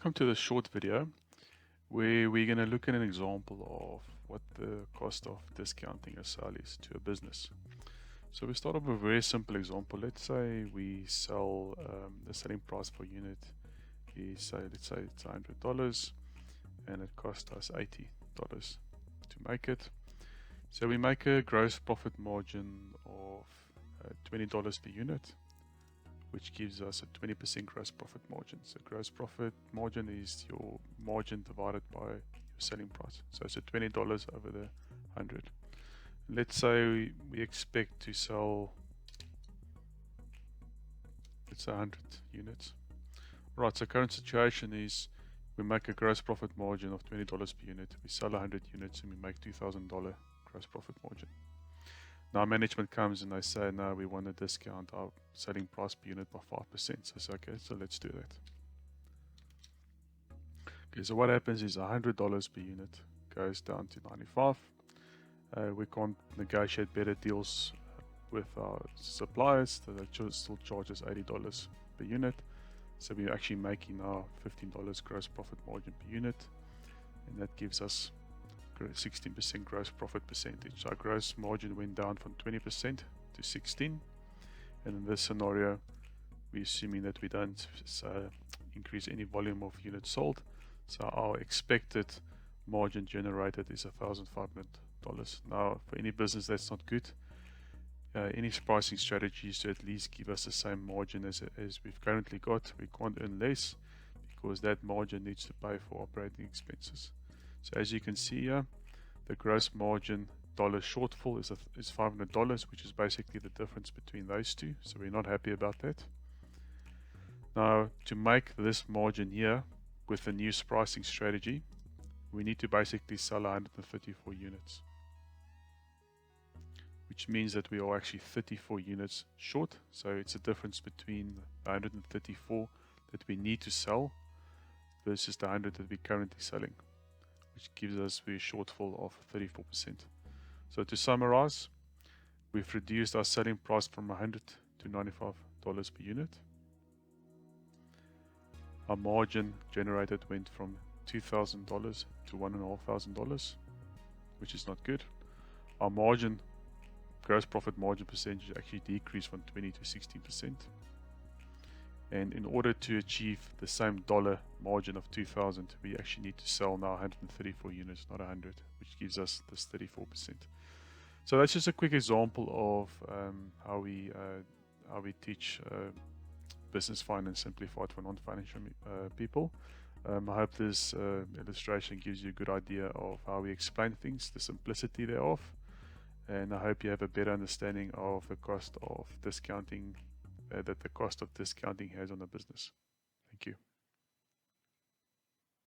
Welcome to this short video where we're going to look at an example of what the cost of discounting a sale is to a business. So we start off with a very simple example. Let's say we sell the selling price per unit is let's say it's $100 and it costs us $80 to make it. So we make a gross profit margin of $20 per unit, which gives us a 20% gross profit margin. So gross profit margin is your margin divided by your selling price. So it's $20 over the 100. Let's say we expect to sell, let's say 100 units. Right, so current situation is we make a gross profit margin of $20 per unit. We sell 100 units and we make $2,000 gross profit margin. Now management comes and they say, no, we want to discount our selling price per unit by 5%. So I say, okay, so let's do that. Okay, so what happens is $100 per unit goes down to 95. We can't negotiate better deals with our suppliers, so they still charge us $80 per unit. So we're actually making now $15 gross profit margin per unit, and that gives us 16% gross profit percentage. So our gross margin went down from 20% to 16%, and in this scenario we're assuming that we don't increase any volume of units sold, so our expected margin generated is $1,500. Now for any business that's not good. Any pricing strategies to at least give us the same margin as we've currently got. We can't earn less because that margin needs to pay for operating expenses. So as you can see here, the gross margin dollar shortfall is $500, which is basically the difference between those two. So we're not happy about that. Now to make this margin here with the new pricing strategy, we need to basically sell 134 units, which means that we are actually 34 units short. So it's a difference between the 134 that we need to sell versus the 100 that we're currently selling, which gives us a shortfall of 34%. So to summarize, we've reduced our selling price from $100 to $95 per unit. Our margin generated went from $2,000 to $1,500, which is not good. Our margin, gross profit margin percentage, actually decreased from 20 to 16%. And in order to achieve the same dollar margin of 2,000, we actually need to sell now 134 units, not 100, which gives us this 34%. So that's just a quick example of how we teach business finance simplified for non-financial people. I hope this illustration gives you a good idea of how we explain things, the simplicity thereof, and I hope you have a better understanding of the cost of discounting that the cost of discounting has on a business. Thank you.